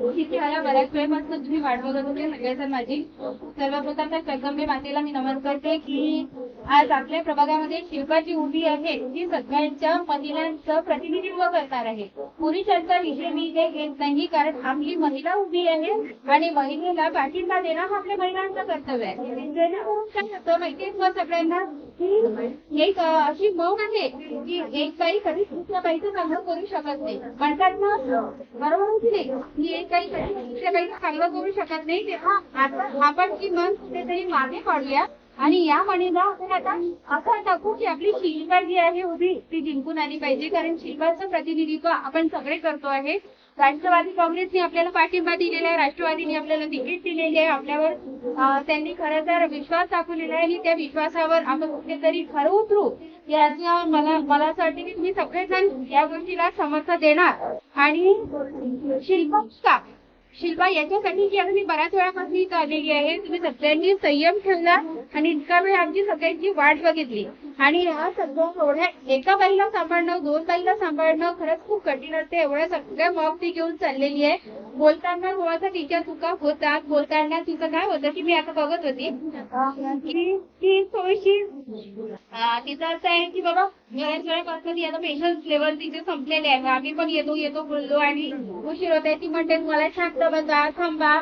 तिथे मला बऱ्याच वेळपासून तुम्ही वाट बघत होते सगळेजण माझी. सर्वप्रथम तर जगदंबे मातेला मी नमन करते की आज आपल्या प्रभागामध्ये शिल्पा जी उभी आहे ती सगळ्यांच्या महिलांचं प्रतिनिधित्व करणार आहे. पुरुषांचा विषय मी इथे घेत नाही, कारण आपली महिला उभी आहे आणि महिलेला पाठिंबा देणं हा आपल्या महिलांचं कर्तव्य आहे. जेणेकरून काय होतं माहितीये का सगळ्यांना की एक अशी मौन आहे की एक बाई कधीच दुसऱ्या बाईचं चांगलं करू शकत नाही. म्हणतात ना, बरोबर आहे की नाही, की एक बाई कधीच दुसऱ्या बाईचं चांगलं करू शकत नाही. तेव्हा आता आपण ती मन कुठेतरी मागे पाडूया आणि या म्हणीला आपण आता असं टाकू की आपली शिल्पा जी आहे उभी ती जिंकून आली पाहिजे. कारण शिल्पाचं प्रतिनिधित्व आपण सगळे करतो आहे. राष्ट्रवादी काँग्रेसने आपल्याला पाठिंबा दिलेला आहे, राष्ट्रवादीने आपल्याला तिकीट दिलेली आहे, आपल्यावर त्यांनी खरं तर विश्वास दाखवलेला आहे आणि त्या विश्वासावर आपण कुठेतरी खरं उतरू. याचा मला असं वाटतं की तुम्ही सगळेजण या गोष्टीला समर्थन देणार. आणि शिल्पा याच्यासाठी की मी बऱ्याच वेळापासून इथं आलेली आहे. तुम्ही सगळ्यांनी संयम ठेवला आणि इतका वेळ आमची सगळ्यांची वाट बघितली आणि या सगळ्या एवढ्या एका बाईला सांभाळणं, दोन बाईला सांभाळणं खरंच खूप कठीण असते. एवढ्या सगळ्या मॉब ती घेऊन चाललेली आहे. बोलताना थोडासा तिच्या चुका होतात. बोलताना तिचं काय होतं की मी आता बघत होती की थोडीशी तिचं असं आहे की बाबा बऱ्याच वेळापासून ती आता पेशन्स लेवल तिचे संपलेले आहे. आम्ही पण येतो बोललो आणि उशीर होत आहे. ती म्हणते मला शांत बसा, थांबा,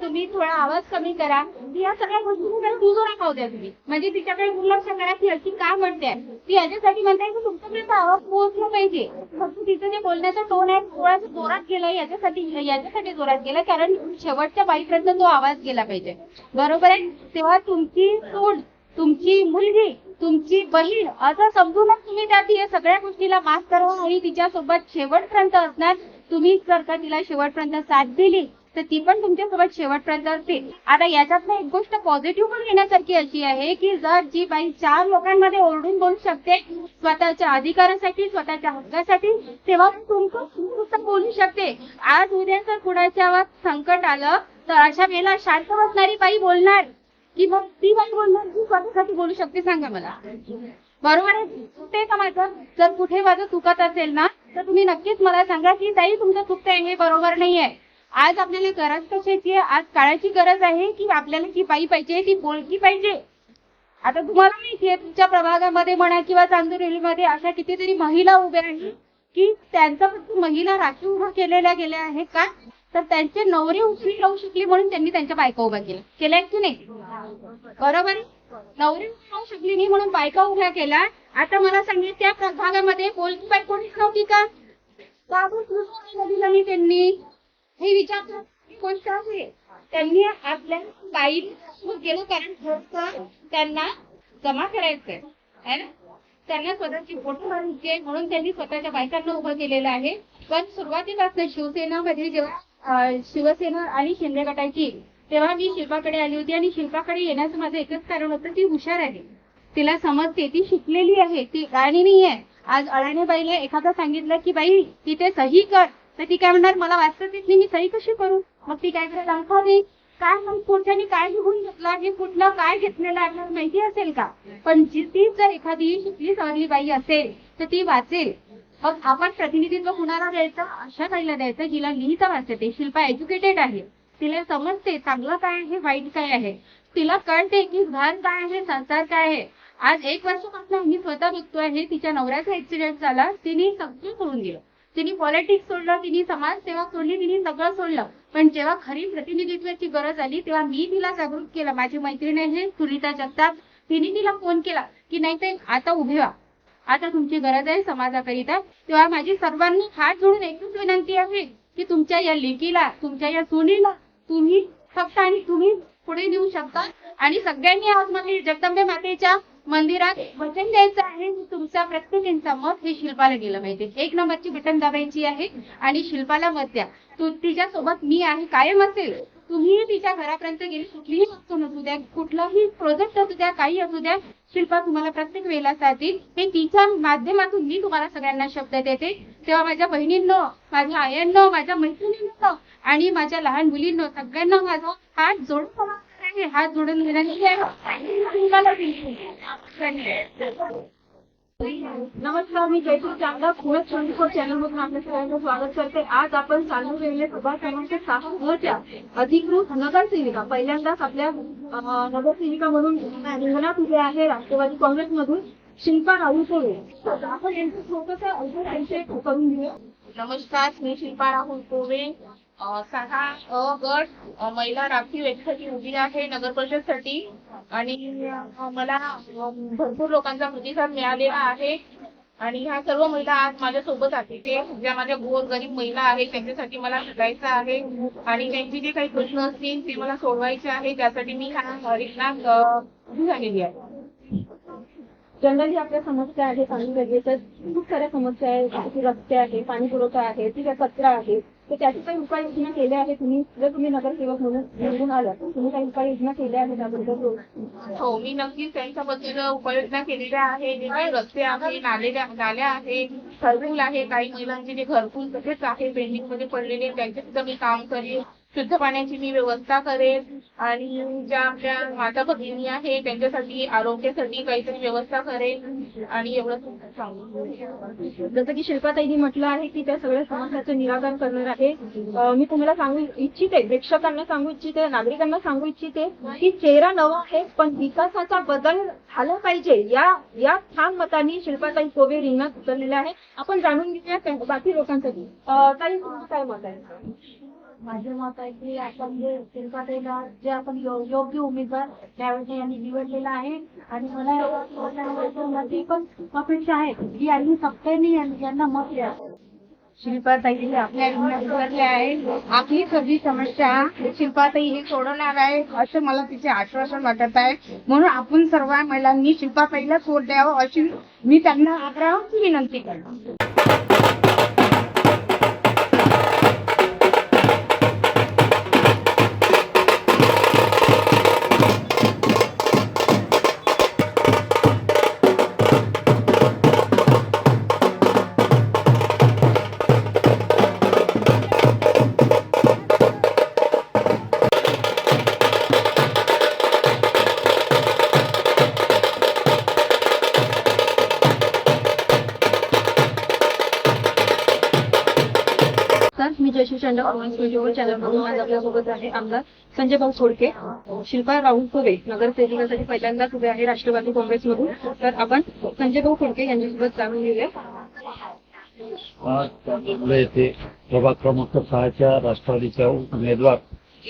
तुम्ही थोडा आवाज कमी करा. या सगळ्या गोष्टी दुजोरा पाहू द्या तुम्ही. म्हणजे तिच्याकडे दुर्लक्ष करा. ती अशी का म्हणते, ती याच्यासाठी म्हणताय की तुमच्यापर्यंत आवाज पोहोचला पाहिजे. फक्त तिचं जे बोलण्याचा टोन आहे थोडासा जोरात गेला, याच्यासाठी जोरात गेला कारण शेवटच्या बाईपर्यंत तो आवाज गेला पाहिजे. बरोबर आहे. तेव्हा तुमची सूड, तुमची मुलगी, तुमची बहीण असं समजूनच तुम्ही त्या सगळ्या गोष्टीला माफ करा आणि तिच्यासोबत शेवटपर्यंत असणार. तुम्ही जर का तिला शेवटपर्यंत साथ दिली तर ती पण तुमच्यासोबत शेवटपर्यंत असते. आता याच्यात एक गोष्ट पॉझिटिव्ह पण घेण्यासारखी अशी आहे की जर जी बाई 4 लोकांमध्ये ओरडून बोलू शकते स्वतःच्या अधिकारासाठी, स्वतःच्या हक्कासाठी, तेव्हा तुमचं बोलू शकते. आज उद्या जर कुणाच्या संकट आलं तर अशा वेळेला शांत बसणारी बाई बोलणार की मग ती बाई बोलणार की स्वतःसाठी बोलू शकते? सांगा मला. बरोबर आहे. ते का माझं जर कुठे माझं चुकत असेल ना तर तुम्ही नक्कीच मला सांगा की ताई तुमचं चुकतंय, हे बरोबर नाहीये. आज आपल्याला गरज कशाची आहे? आज काळाची गरज आहे की आपल्याला जी बाई पाहिजे ती बोलकी पाहिजे. आता तुम्हाला माहितीये तुमच्या प्रभागामध्ये म्हणा किंवा चांदुरेलीमध्ये अशा कितीतरी महिला उभ्या आहेत की त्यांचा फक्त महिला राखीव उभा केलेल्या गेल्या आहेत का? तर त्यांचे नवरे उचली राहू शकली म्हणून त्यांनी त्यांच्या बायका उभ्या केल्या की नाही? बरोबर. नवरी राहू शकली नाही म्हणून बायका उभ्या केल्या. आता मला सांगितलं त्या प्रभागामध्ये बोलकी बाई कोणीच नव्हती का? दिला नाही त्यांनी. हे विचार गोष्ट आहे. त्यांनी आपल्या बाई गेलो कारण त्यांना जमा करायचंय है ना, त्यांना स्वतःची वोट मारायची म्हणून त्यांनी स्वतःच्या बायकांना उभं केलेलं आहे. पण सुरुवातीपासून शिवसेनामध्ये जेव्हा शिवसेना आणि शिंदे गटाची तेव्हा मी शिल्पाकडे आली होती आणि शिल्पाकडे येण्याचं माझं एकच कारण होतं, ती हुशार आहे, तिला समजते, ती शिकलेली आहे, ती अडाणी नाही आहे. आज अडाणी बाईला एखादा सांगितलं की बाई तिथे सही कर तर ती काय म्हणणार, मला वाचताच येत नाही, मी सही कशी करू? मग ती काय करेल, अंगठा दे. काय मग पुढच्यानी काय लिहून घेतला, हे कुठलं काय घेतलेलं आपल्याला माहिती असेल का? पण ती जर एखादी शिकली सवरली बाई असेल तर ती वाचेल. मग आपण प्रतिनिधित्व कुणाला द्यायचं? अशा बाईला द्यायचं जिला लिहिता वाचते. शिल्पा एज्युकेटेड आहे, तिला समजते चांगलं काय आहे वाईट काय आहे, तिला कळते की घर काय आहे संसार काय आहे. आज 1 वर्षापासून मी स्वतः बघतोय आहे, तिच्या नवऱ्याचा ऍक्सिडेंट झाला, तिने सगळं सोडून दिलं, तिने पॉलिटिक्स सोडलं, तिने समाजसेवा सोडली, तिने सगळं सोडलं. पण जेव्हा खरी प्रतिनिधित्वाची गरज आली तेव्हा मी तिला जागृत केलं. माझी मैत्रीण आहे सुनीता जगताप, तिने तिला फोन केला की नाही ते आता उभे व्हा, आता तुमची गरज आहे समाजाकरिता. तेव्हा माझी सर्वांनी हात जोडून एकच विनंती आहे की तुमच्या या लेकीला, तुमच्या या सुनीला तुम्ही फक्त आणि तुम्ही पुढे नेऊ शकता. आणि सगळ्यांनी आज मला जगदंबे मातेच्या मंदिरात वचन द्यायचं आहे की तुमचा प्रत्येकांचा मत हे शिल्पाला गेलं पाहिजे. 1 नंबरची बटन दाबायची आहे आणि शिल्पाला मत द्या. तिच्या सोबत मी आहे, कायम असेल. तुम्ही तिच्या घरापर्यंत गेली, कुठलीही वस्तू नसू द्या, कुठलाही प्रोजेक्ट असू द्या, काही असू द्या, शिल्पा तुम्हाला प्रत्येक वेळेला साथ देईल. हे तिच्या माध्यमातून मी तुम्हाला सगळ्यांना शब्द देते. तेव्हा माझ्या बहिणींनो, माझ्या आयांनो, माझ्या मैत्रिणींनो आणि माझ्या लहान मुलींनो सगळ्यांना माझा हात जोडून हात जोडून घेण्याची नमस्कार, मी जयश्री चांदा पुणे 24 चॅनलमधून आपल्या सगळ्यांचं स्वागत करते. आज आपण चालू केलेले सभा क्रमांक 6 च्या अधिकृत नगरसेविका पहिल्यांदाच आपल्या नगरसेविका म्हणून रिंगणात उभे आहे राष्ट्रवादी काँग्रेसमधून शिल्पा राहुल कोवे. आपण यांचं छोटंसं अवघड परिचय करून घेऊया. नमस्कार, मी शिल्पा राहुल कोवे. 6 गट महिला राखीव एकसाठी उभी आहे नगर परिषदसाठी आणि मला भरपूर लोकांचा प्रतिसाद मिळालेला आहे आणि ह्या सर्व महिला आज माझ्यासोबत आहेत. ते ज्या माझ्या गोरगरीब महिला आहेत त्यांच्यासाठी मला लढायचं आहे आणि त्यांचे जे काही प्रश्न असतील ते मला सोडवायचे आहे. त्यासाठी मी ह्या रिंगणात उभी झालेली आहे. जनरली आपल्या समस्या आहेत पाणी गरजेचं, खूप साऱ्या समस्या आहेत. रस्ते आहे, पाणी पुरवठा आहे, ठीक आहे, कचरा आहे. तर त्याची काही उपाययोजना केल्या आहेत तुम्ही? जर तुम्ही नगरसेवक म्हणून निवडून आला तुम्ही काही उपाययोजना केल्या आहेत त्याबद्दल? हो, मी नक्कीच त्यांच्याबद्दल उपाययोजना केलेल्या आहे. जे काही रस्ते आहे, नाल्या आहे, घरकुल आहे, काही महिलांचे जे घरकुल तसेच आहे पेंडिंग मध्ये पडलेले त्यांचे सुद्धा मी काम करेन. शुद्ध पाण्याची मी व्यवस्था करेन आणि ज्या आपल्या माता भगिनी आहे त्यांच्यासाठी आरोग्यासाठी काहीतरी व्यवस्था करेन आणि एवढंच सांगू. जसं की शिल्पाताईंनी म्हटलं आहे की त्या सगळ्या समस्याचं निराकरण करणार आहे. मी तुम्हाला सांगू इच्छिते, प्रेक्षकांना सांगू इच्छिते, नागरिकांना सांगू इच्छिते की चेहरा नवा आहे पण विकासाचा बदल झाला पाहिजे या ठाम मतांनी शिल्पाताई कोवे रिंगणात उतरलेल्या आहे. आपण जाणून घेऊया बाकी लोकांसाठी. ताई, तुमचं काय मत आहे? माझे मत आहे की आपण जे शिल्पाताईला जे आपण योग्य उमेदवार त्यावेळी यांनी निवडलेला आहे आणि मला पण अपेक्षा आहे की यांनी सत्तेने यांना मत द्यावं. शिल्पाताई आपल्या रिंगणात उतरल्या आहे. आपली सगळी समस्या शिल्पाताई हे सोडवणार आहे असं मला तिचे आश्वासन वाटत आहे. म्हणून आपण सर्व महिलांनी शिल्पाताईला सोड द्यावं अशी मी त्यांना आग्रहाची विनंती करतो. मी जयश्री चांदा चॅनलमधून आज आपल्यासोबत आहे आमदार संजय भाऊ खोडके. शिल्पा राहुल कोवे नगरसेविकासाठी पहिल्यांदाच उभे आहे राष्ट्रवादी काँग्रेसमधून. तर आपण संजय भाऊ खोडके यांच्यासोबत जाणून घेऊया. आज येथे प्रभाग क्रमांक 6च्या राष्ट्रवादीच्या उमेदवार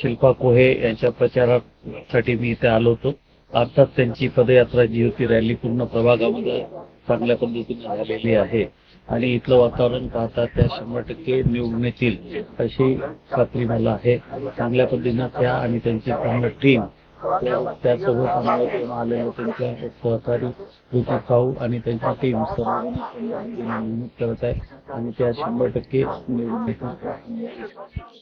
शिल्पा कोहे यांच्या प्रचारासाठी मी इथे आलो होतो. आताच त्यांची पदयात्रा जी होती रॅली पूर्ण प्रभागामध्ये चांगल्या पद्धतीने झालेली आहे आणि इथलं वातावरण पाहता त्या 100% निवडून येतील अशी खात्री मला आहे. चांगल्या पद्धतीनं त्या आणि त्यांची पूर्ण टीम त्यासोबत आलेल्या त्यांच्या सहकारी ऋतू साहू आणि त्यांची टीम सर्व करत आहे आणि त्या 100% निवडून येतील.